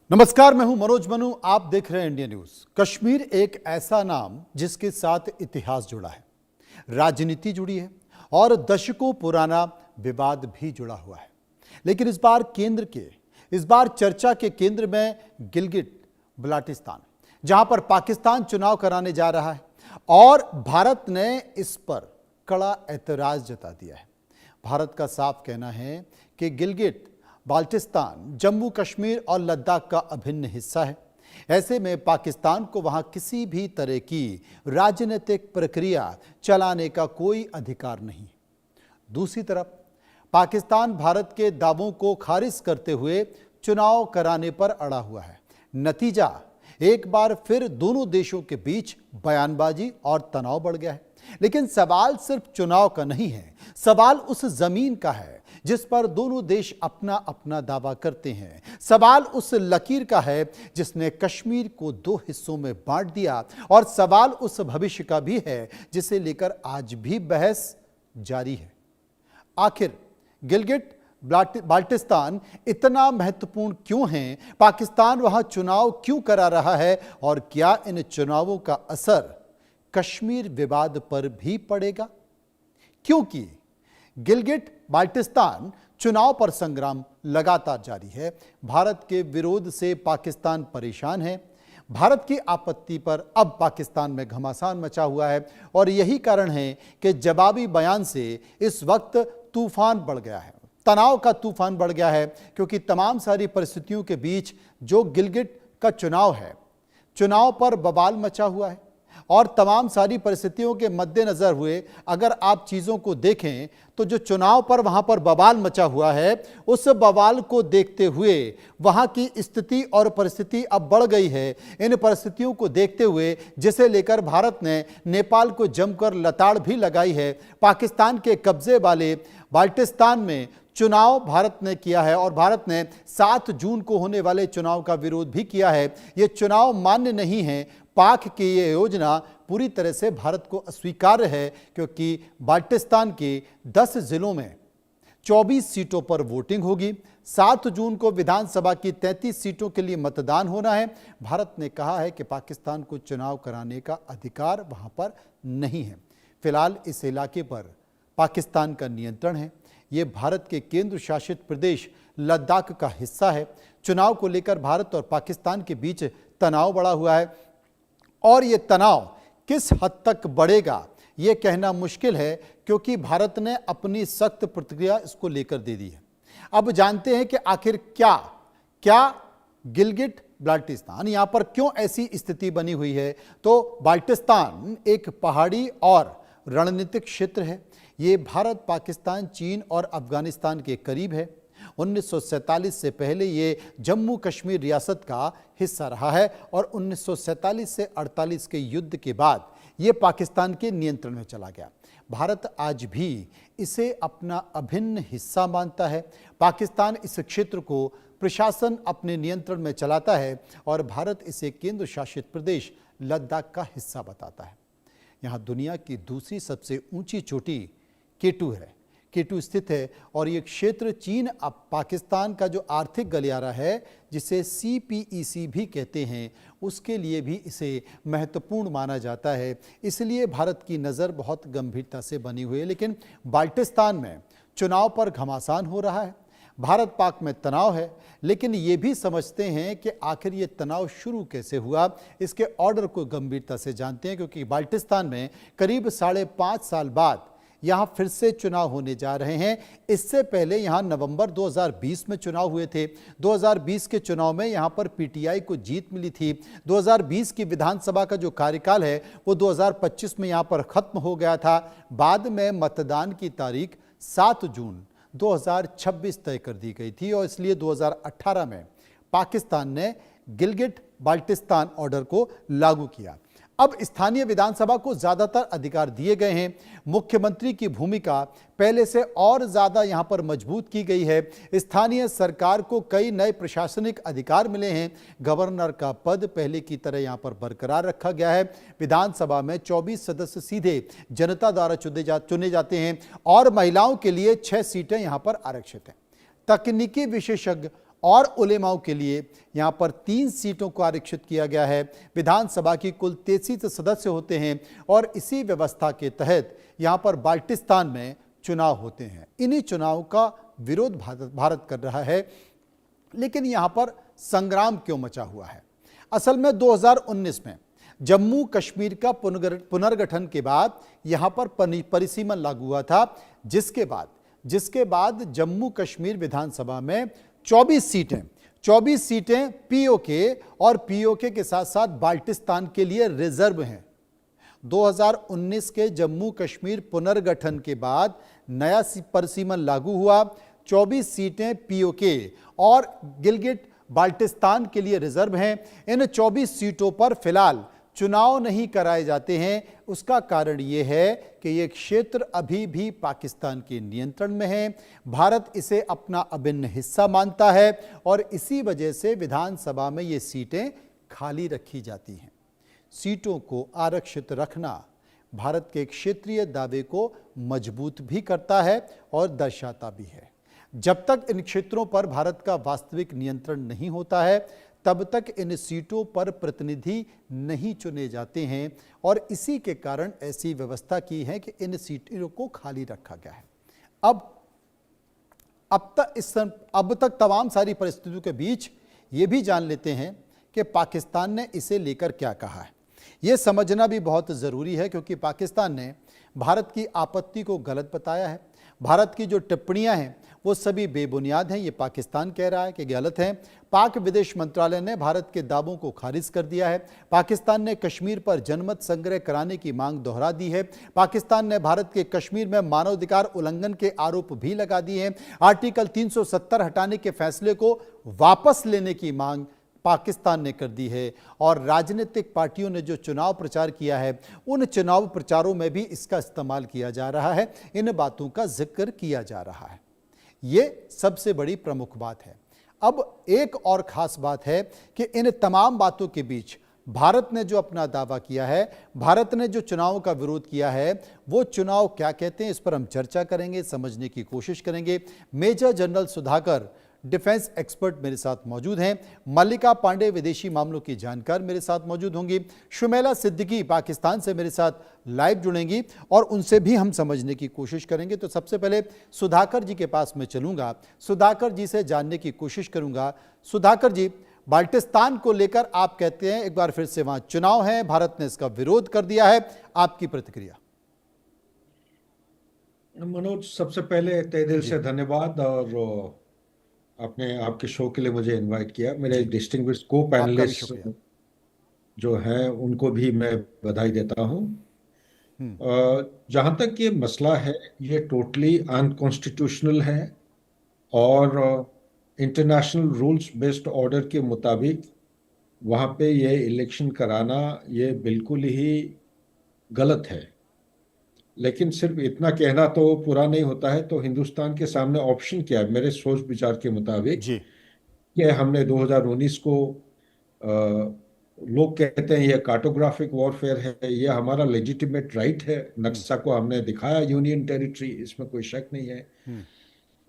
नमस्कार, मैं हूं मनोज मनु। आप देख रहे हैं इंडिया न्यूज। कश्मीर एक ऐसा नाम जिसके साथ इतिहास जुड़ा है, राजनीति जुड़ी है और दशकों पुराना विवाद भी जुड़ा हुआ है। लेकिन इस बार चर्चा के केंद्र में गिलगिट बाल्टिस्तान, जहां पर पाकिस्तान चुनाव कराने जा रहा है और भारत ने इस पर कड़ा ऐतराज जता दिया है। भारत का साफ कहना है कि गिलगिट बाल्टिस्तान जम्मू कश्मीर और लद्दाख का अभिन्न हिस्सा है। ऐसे में पाकिस्तान को वहां किसी भी तरह की राजनीतिक प्रक्रिया चलाने का कोई अधिकार नहीं। दूसरी तरफ पाकिस्तान भारत के दावों को खारिज करते हुए चुनाव कराने पर अड़ा हुआ है। नतीजा एक बार फिर दोनों देशों के बीच बयानबाजी और तनाव बढ़ गया है। लेकिन सवाल सिर्फ चुनाव का नहीं है, सवाल उस जमीन का है जिस पर दोनों देश अपना अपना दावा करते हैं। सवाल उस लकीर का है जिसने कश्मीर को दो हिस्सों में बांट दिया और सवाल उस भविष्य का भी है जिसे लेकर आज भी बहस जारी है। आखिर गिलगिट बाल्टिस्तान इतना महत्वपूर्ण क्यों है? पाकिस्तान वहां चुनाव क्यों करा रहा है और क्या इन चुनावों का असर कश्मीर विवाद पर भी पड़ेगा? क्योंकि गिलगिट बाल्टिस्तान चुनाव पर संग्राम लगातार जारी है। भारत के विरोध से पाकिस्तान परेशान है। भारत की आपत्ति पर अब पाकिस्तान में घमासान मचा हुआ है और यही कारण है कि जवाबी बयान से इस वक्त तूफान बढ़ गया है, तनाव का तूफान बढ़ गया है। क्योंकि तमाम सारी परिस्थितियों के बीच जो गिलगिट का चुनाव है, चुनाव पर बवाल मचा हुआ है और तमाम सारी परिस्थितियों के मद्देनजर हुए अगर आप चीज़ों को देखें तो जो चुनाव पर वहां पर बवाल मचा हुआ है, उस बवाल को देखते हुए वहां की स्थिति और परिस्थिति अब बढ़ गई है। इन परिस्थितियों को देखते हुए जिसे लेकर भारत ने नेपाल को जमकर लताड़ भी लगाई है। पाकिस्तान के कब्जे वाले बाल्टिस्तान में चुनाव भारत ने किया है और भारत ने 7 जून को होने वाले चुनाव का विरोध भी किया है। ये चुनाव मान्य नहीं है। पाक की ये योजना पूरी तरह से भारत को अस्वीकार्य है, क्योंकि बाल्टिस्तान के 10 जिलों में 24 सीटों पर वोटिंग होगी। 7 जून को विधानसभा की 33 सीटों के लिए मतदान होना है। भारत ने कहा है कि पाकिस्तान को चुनाव कराने का अधिकार वहां पर नहीं है। फिलहाल इस इलाके पर पाकिस्तान का नियंत्रण है। ये भारत के केंद्र शासित प्रदेश लद्दाख का हिस्सा है। चुनाव को लेकर भारत और पाकिस्तान के बीच तनाव बढ़ा हुआ है और ये तनाव किस हद तक बढ़ेगा ये कहना मुश्किल है, क्योंकि भारत ने अपनी सख्त प्रतिक्रिया इसको लेकर दे दी है। अब जानते हैं कि आखिर क्या गिलगिट बाल्टिस्तान यहां पर क्यों ऐसी स्थिति बनी हुई है। तो बाल्टिस्तान एक पहाड़ी और रणनीतिक क्षेत्र है। ये भारत, पाकिस्तान, चीन और अफगानिस्तान के करीब है। 1947 से पहले ये जम्मू कश्मीर रियासत का हिस्सा रहा है और 1947 से 48 के युद्ध के बाद ये पाकिस्तान के नियंत्रण में चला गया। भारत आज भी इसे अपना अभिन्न हिस्सा मानता है। पाकिस्तान इस क्षेत्र को प्रशासन अपने नियंत्रण में चलाता है और भारत इसे केंद्र शासित प्रदेश लद्दाख का हिस्सा बताता है। यहाँ दुनिया की दूसरी सबसे ऊंची चोटी केटू है, केटू स्थित है और ये क्षेत्र चीन अब पाकिस्तान का जो आर्थिक गलियारा है, जिसे CPEC भी कहते हैं, उसके लिए भी इसे महत्वपूर्ण माना जाता है। इसलिए भारत की नज़र बहुत गंभीरता से बनी हुई है। लेकिन बाल्टिस्तान में चुनाव पर घमासान हो रहा है। भारत पाक में तनाव है, लेकिन ये भी समझते हैं कि आखिर ये तनाव शुरू कैसे हुआ। इसके ऑर्डर को गंभीरता से जानते हैं, क्योंकि बाल्टिस्तान में करीब 5.5 साल बाद यहाँ फिर से चुनाव होने जा रहे हैं। इससे पहले यहाँ नवंबर 2020 में चुनाव हुए थे। 2020 के चुनाव में यहाँ पर PTI को जीत मिली थी। 2020 की विधानसभा का जो कार्यकाल है वो 2025 में यहाँ पर खत्म हो गया था। बाद में मतदान की तारीख 7 जून 2026 तय कर दी गई थी और इसलिए 2018 में पाकिस्तान ने गिलगिट बाल्टिस्तान ऑर्डर को लागू किया। अब स्थानीय विधानसभा को ज्यादातर अधिकार दिए गए हैं। मुख्यमंत्री की भूमिका पहले से और ज्यादा यहां पर मजबूत की गई है। स्थानीय सरकार को कई नए प्रशासनिक अधिकार मिले हैं। गवर्नर का पद पहले की तरह यहां पर बरकरार रखा गया है। विधानसभा में 24 सदस्य सीधे जनता द्वारा चुने जाते हैं और महिलाओं के लिए 6 सीटें यहां पर आरक्षित हैं। तकनीकी विशेषज्ञ और उलेमाओं के लिए यहाँ पर 3 सीटों को आरक्षित किया गया है। विधानसभा की कुल 33 सदस्य होते हैं और इसी व्यवस्था के तहत यहाँ पर बाल्टिस्तान में चुनाव होते हैं। इन्हीं चुनाव का विरोध भारत कर रहा है। लेकिन यहाँ पर संग्राम क्यों मचा हुआ है? असल में 2019 में जम्मू कश्मीर का पुनर्गठन के बाद यहाँ पर परिसीमन लागू हुआ था, जिसके बाद जम्मू कश्मीर विधानसभा में 24 सीटें पीओके और पीओके के साथ साथ बाल्टिस्तान के लिए रिजर्व हैं। 2019 के जम्मू कश्मीर पुनर्गठन के बाद नया परिसीमन लागू हुआ। 24 सीटें पीओके और गिलगिट बाल्टिस्तान के लिए रिजर्व हैं। इन 24 सीटों पर फिलहाल चुनाव नहीं कराए जाते हैं। उसका कारण यह है कि यह क्षेत्र अभी भी पाकिस्तान के नियंत्रण में है। भारत इसे अपना अभिन्न हिस्सा मानता है और इसी वजह से विधानसभा में ये सीटें खाली रखी जाती हैं। सीटों को आरक्षित रखना भारत के क्षेत्रीय दावे को मजबूत भी करता है और दर्शाता भी है। जब तक इन क्षेत्रों पर भारत का वास्तविक नियंत्रण नहीं होता है, तब तक इन सीटों पर प्रतिनिधि नहीं चुने जाते हैं और इसी के कारण ऐसी व्यवस्था की है कि इन सीटों को खाली रखा गया है। अब तक तमाम सारी परिस्थितियों के बीच ये भी जान लेते हैं कि पाकिस्तान ने इसे लेकर क्या कहा है। ये समझना भी बहुत ज़रूरी है, क्योंकि पाकिस्तान ने भारत की आपत्ति को गलत बताया है। भारत की जो टिप्पणियां हैं वो सभी बेबुनियाद हैं, ये पाकिस्तान कह रहा है कि गलत हैं। पाक विदेश मंत्रालय ने भारत के दावों को खारिज कर दिया है। पाकिस्तान ने कश्मीर पर जनमत संग्रह कराने की मांग दोहरा दी है। पाकिस्तान ने भारत के कश्मीर में मानवाधिकार उल्लंघन के आरोप भी लगा दिए हैं। आर्टिकल 370 हटाने के फैसले को वापस लेने की मांग पाकिस्तान ने कर दी है और राजनीतिक पार्टियों ने जो चुनाव प्रचार किया है, उन चुनाव प्रचारों में भी इसका इस्तेमाल किया जा रहा है। इन बातों का जिक्र किया जा रहा है। ये सबसे बड़ी प्रमुख बात है। अब एक और खास बात है कि इन तमाम बातों के बीच भारत ने जो अपना दावा किया है, भारत ने जो चुनाव का विरोध किया है, वो चुनाव क्या कहते हैं, इस पर हम चर्चा करेंगे, समझने की कोशिश करेंगे। Major general Sudhakar defence expert मेरे साथ मौजूद हैं। मल्लिका पांडे विदेशी मामलों की जानकार मेरे साथ मौजूद होंगी। शुमेला सिद्दीकी पाकिस्तान से मेरे साथ लाइव जुड़ेंगी और उनसे भी हम समझने की कोशिश करेंगे। तो सबसे पहले सुधाकर जी के पास मैं चलूंगा, सुधाकर जी से जानने की कोशिश करूंगा। सुधाकर जी, बाल्टिस्तान को लेकर आप कहते हैं एक बार फिर से वहां चुनाव है, भारत ने इसका विरोध कर दिया है, आपकी प्रतिक्रिया? मनोज, सबसे पहले तहे दिल से धन्यवाद और आपने आपके शो के लिए मुझे इनवाइट किया। मेरे डिस्टिंग्विश्ड को पैनलिस्ट जो हैं उनको भी मैं बधाई देता हूं। जहां तक ये मसला है, ये टोटली अनकॉन्स्टिट्यूशनल है और इंटरनेशनल रूल्स बेस्ड ऑर्डर के मुताबिक वहां पे ये इलेक्शन कराना ये बिल्कुल ही गलत है। लेकिन सिर्फ इतना कहना तो पूरा नहीं होता है। तो हिंदुस्तान के सामने ऑप्शन क्या है मेरे सोच विचार के मुताबिक कि हमने 2019 को लोग कहते हैं ये कार्टोग्राफिक वॉरफेयर है, ये हमारा लेजिटिमेट राइट है। नक्शा को हमने दिखाया यूनियन टेरिटरी, इसमें कोई शक नहीं है।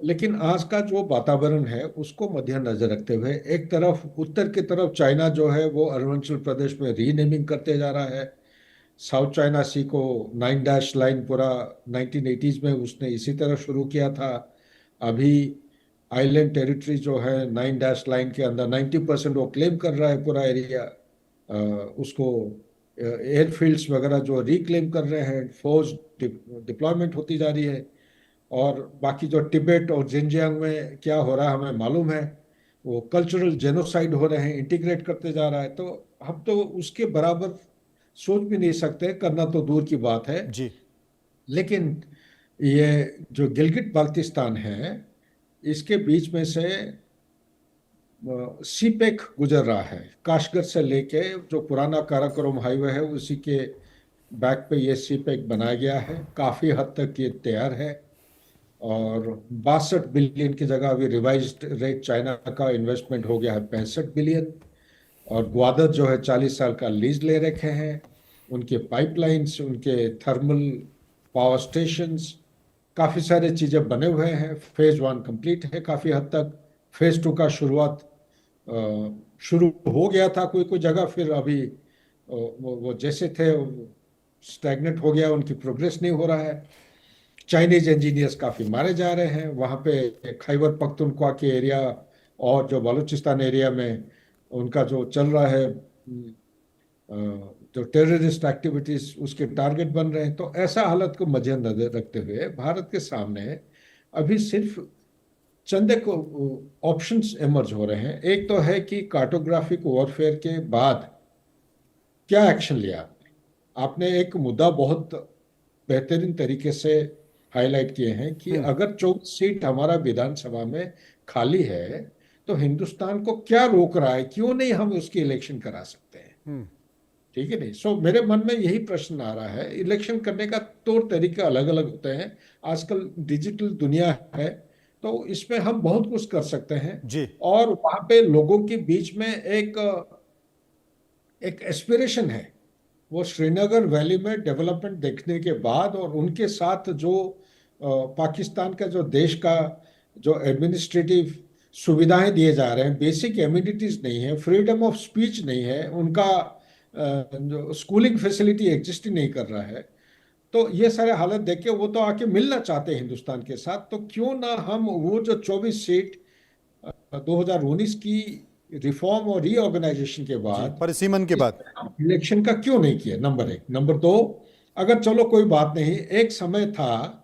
लेकिन आज का जो वातावरण है उसको मद्देनजर रखते हुए एक तरफ उत्तर की तरफ चाइना जो है वो अरुणाचल प्रदेश में रीनेमिंग करते जा रहा है। साउथ चाइना सी को 9 डैश लाइन पूरा 1980s में उसने इसी तरह शुरू किया था। अभी आइलैंड टेरिटरी जो है 9 डैश लाइन के अंदर 90% वो क्लेम कर रहा है पूरा एरिया। उसको एयरफील्ड्स वगैरह जो रिक्लेम कर रहे हैं, फोर्स डिप्लॉयमेंट होती जा रही है। और बाकी जो तिब्बत और जिनजियांग में क्या हो रहा है हमें मालूम है, वो कल्चरल जेनोसाइड हो रहे हैं, इंटीग्रेट करते जा रहा है। तो हम तो उसके बराबर सोच भी नहीं सकते, करना तो दूर की बात है जी। लेकिन ये जो गिलगिट बाल्टिस्तान है इसके बीच में से सीपेक गुजर रहा है। काशगर से लेके जो पुराना काराकोरम हाईवे है उसी के बैक पे ये सीपेक बनाया गया है। काफ़ी हद तक ये तैयार है और 62 बिलियन की जगह अभी रिवाइज्ड रेट चाइना का इन्वेस्टमेंट हो गया है 65 बिलियन। और ग्वादर जो है 40 साल का लीज ले रखे हैं। उनके पाइपलाइंस, उनके थर्मल पावर स्टेशंस, काफ़ी सारे चीज़ें बने हुए हैं। फेज 1 कंप्लीट है काफ़ी हद तक। फेज 2 का शुरुआत शुरू हो गया था कोई कोई जगह, फिर अभी वो जैसे थे स्टैग्नेट हो गया, उनकी प्रोग्रेस नहीं हो रहा है। चाइनीज इंजीनियर्स काफी मारे जा रहे हैं वहां पे, खैबर पख्तूनख्वा के एरिया और जो बलूचिस्तान एरिया में उनका जो चल रहा है जो टेररिस्ट एक्टिविटीज उसके टारगेट बन रहे हैं। तो ऐसा हालत को मद्देनजर रखते हुए भारत के सामने अभी सिर्फ चंद एक ऑप्शंस इमर्ज हो रहे हैं। एक तो है कि कार्टोग्राफिक वॉरफेयर के बाद क्या एक्शन लिया आपने। आपने एक मुद्दा बहुत बेहतरीन तरीके से हाईलाइट किए हैं कि हम्म। अगर 24 सीट हमारा विधानसभा में खाली है तो हिंदुस्तान को क्या रोक रहा है, क्यों नहीं हम उसकी इलेक्शन करा सकते हैं। हम्म। ठीक है नहीं। सो मेरे मन में यही प्रश्न आ रहा है, इलेक्शन करने का तौर तरीके अलग अलग होते हैं, आजकल डिजिटल दुनिया है, तो इसमें हम बहुत कुछ कर सकते हैं। जी। और वहां पे लोगों के बीच में एक एक एस्पिरेशन है, वो श्रीनगर वैली में डेवलपमेंट देखने के बाद और उनके साथ जो पाकिस्तान का जो देश का जो एडमिनिस्ट्रेटिव सुविधाएं दिए जा रहे हैं, बेसिक एम्यूनिटीज नहीं है, फ्रीडम ऑफ स्पीच नहीं है उनका, जो स्कूलिंग फैसिलिटी एग्जिस्ट ही नहीं कर रहा है। तो ये सारे हालत देख के वो तो आके मिलना चाहते हैं हिंदुस्तान के साथ, तो क्यों ना हम वो जो 24 सीट 2019 की रिफॉर्म और रीऑर्गेनाइजेशन के जी, बाद परिसीमन के इस बाद। इलेक्शन का क्यों नहीं किया, नंबर एक। नंबर दो, अगर चलो कोई बात नहीं, एक समय था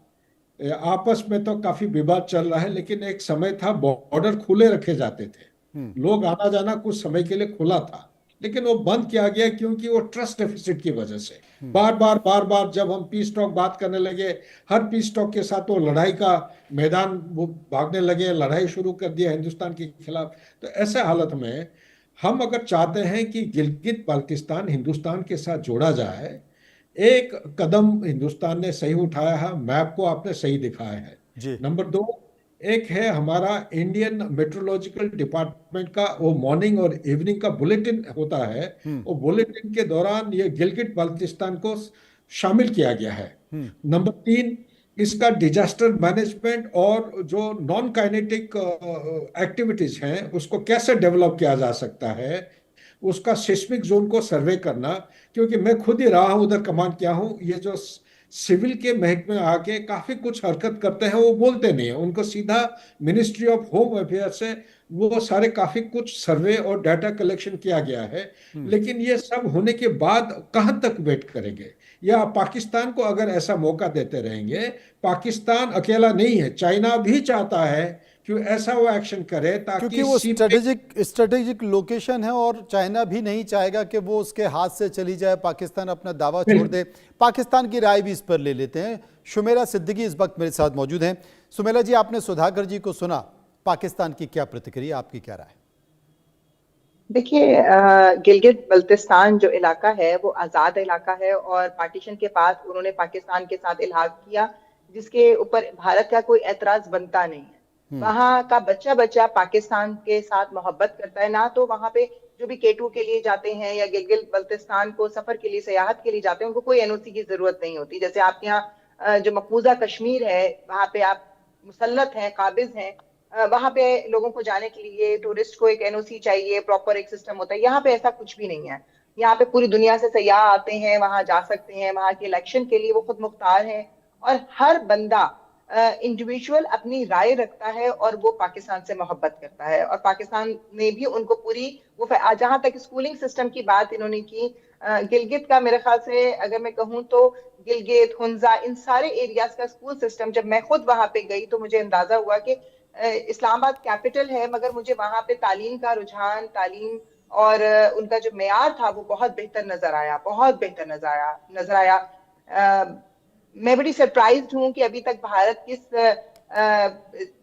आपस में तो काफी विवाद चल रहा है, लेकिन एक समय था बॉर्डर खुले रखे जाते थे, हम्म। लोग आना जाना कुछ समय के लिए खुला था, लेकिन वो बंद किया गया क्योंकि वो ट्रस्ट डेफिसिट की वजह से बार बार जब हम पीस टॉक बात करने लगे, हर पीस टॉक के साथ वो लड़ाई का मैदान वो भागने लगे, लड़ाई शुरू कर दिया हिंदुस्तान के खिलाफ। तो ऐसे हालत में हम अगर चाहते हैं कि गिलगित बाल्टिस्तान हिंदुस्तान के साथ जोड़ा जाए, एक कदम हिंदुस्तान ने सही उठाया है, मैप को आपने सही दिखाया है। जी। नंबर दो, एक है हमारा इंडियन मेट्रोलॉजिकल डिपार्टमेंट का वो मॉर्निंग और इवनिंग का बुलेटिन होता है, हम्म। वो बुलेटिन के दौरान ये गिलगित बाल्टिस्तान को शामिल किया गया है। हम्म। नंबर तीन, इसका डिजास्टर मैनेजमेंट और जो नॉन काइनेटिक एक्टिविटीज हैं उसको कैसे डेवलप किया जा सकता है, उसका सिस्मिक जोन को सर्वे करना। क्योंकि मैं खुद ही रहा हूं उधर, कमांड किया हूं, ये जो सिविल के महकमे आके काफी कुछ हरकत करते हैं, वो बोलते नहीं है, उनको सीधा मिनिस्ट्री ऑफ होम अफेयर से वो सारे काफी कुछ सर्वे और डाटा कलेक्शन किया गया है। लेकिन ये सब होने के बाद कहां तक वेट करेंगे, या पाकिस्तान को अगर ऐसा मौका देते रहेंगे, पाकिस्तान अकेला नहीं है, चाइना भी चाहता है कि ऐसा वो एक्शन करे क्योंकि ताकि वो सी पे। स्ट्रेटेजिक लोकेशन है और चाइना भी नहीं चाहेगा कि वो उसके हाथ से चली जाए, पाकिस्तान अपना दावा छोड़ दे। पाकिस्तान की राय भी इस पर ले लेते हैं। सुमेला सिद्दीकी इस वक्त मेरे साथ मौजूद हैं। सुमेला जी, आपने सुधाकर जी को सुना, पाकिस्तान की क्या प्रतिक्रिया, आपकी क्या राय? देखिए, गिलगित बल्तिस्तान जो इलाका है वो आज़ाद इलाका है और पार्टीशन के बाद उन्होंने पाकिस्तान के साथ इल्हाक किया, जिसके ऊपर भारत का कोई एतराज बनता नहीं है। वहाँ का बच्चा बच्चा पाकिस्तान के साथ मोहब्बत करता है ना, तो वहाँ पे जो भी K2 के लिए जाते हैं या गिलगित बल्तिस्तान को सफर के लिए, सयाहत के लिए जाते हैं, उनको कोई एनओसी की जरूरत नहीं होती। जैसे आपके यहाँ जो मकबूजा कश्मीर है, वहाँ पे आप मुसल्लत हैं, काबिज हैं, वहां पे लोगों को जाने के लिए टूरिस्ट को एक एनओसी चाहिए, प्रॉपर एक सिस्टम होता है। यहाँ पे ऐसा कुछ भी नहीं है। यहाँ पे पूरी दुनिया से सयाह आते हैं, वहां जा सकते हैं, वहां के इलेक्शन के लिए वो खुद मुख्तार हैं और हर बंदा इंडिविजुअल अपनी राय रखता है और वो पाकिस्तान से मोहब्बत करता है। और पाकिस्तान ने भी उनको पूरी वो, जहां तक स्कूलिंग सिस्टम की बात इन्होंने की, गिलगित का मेरे ख्याल से अगर मैं कहूँ तो गिलगित, हुंजा, इन सारे एरियाज का स्कूल सिस्टम, जब मैं खुद वहां पे गई तो मुझे अंदाजा हुआ कि इस्लामाबाद कैपिटल है, मगर मुझे वहां पे तालीम का रुझान, तालीम और उनका जो मेयार था वो बहुत बेहतर नजर आया, बहुत बेहतर नजर आया। मैं बड़ी सरप्राइज्ड हूँ कि अभी तक भारत किस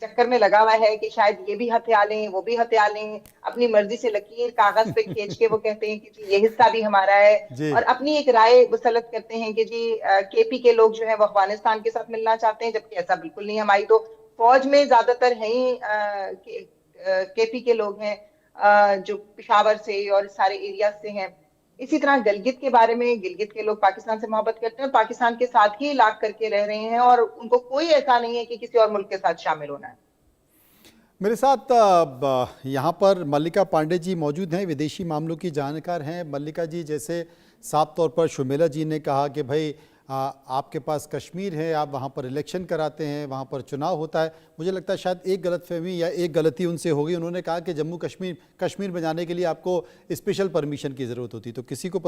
चक्कर में लगा हुआ है कि शायद ये भी हथिया लें, वो भी हथिया लें, अपनी मर्जी से लकीर कागज पे खींच के वो कहते हैं कि जी ये हिस्सा भी हमारा है, और अपनी एक राय मुसलत करते हैं कि जी केपी के लोग जो है वो अफगानिस्तान के साथ मिलना चाहते हैं, जबकि ऐसा बिल्कुल नहीं है। हमारी तो फौज में ज्यादातर है ही केपी के लोग हैं, जो पिशावर से और सारे एरिया से हैं। इसी तरह गिलगित के बारे में, गिलगित के लोग पाकिस्तान से मोहब्बत करते हैं और पाकिस्तान के साथ ही इलाक करके रह रहे हैं और उनको कोई ऐसा नहीं है कि किसी और मुल्क के साथ शामिल होना है। मेरे साथ यहाँ पर मल्लिका पांडे जी मौजूद हैं, विदेशी मामलों की जानकार हैं। मल्लिका जी, जैसे साफ तौर पर शुमेला जी ने कहा कि भाई आपके पास कश्मीर है, आप वहाँ पर इलेक्शन कराते हैं, वहाँ पर चुनाव होता है। मुझे लगता है शायद एक गलतफहमी या एक गलती उनसे होगी। उन्होंने कहा कि जम्मू कश्मीर में जाने के लिए आपको स्पेशल परमिशन की ज़रूरत होती, तो किसी को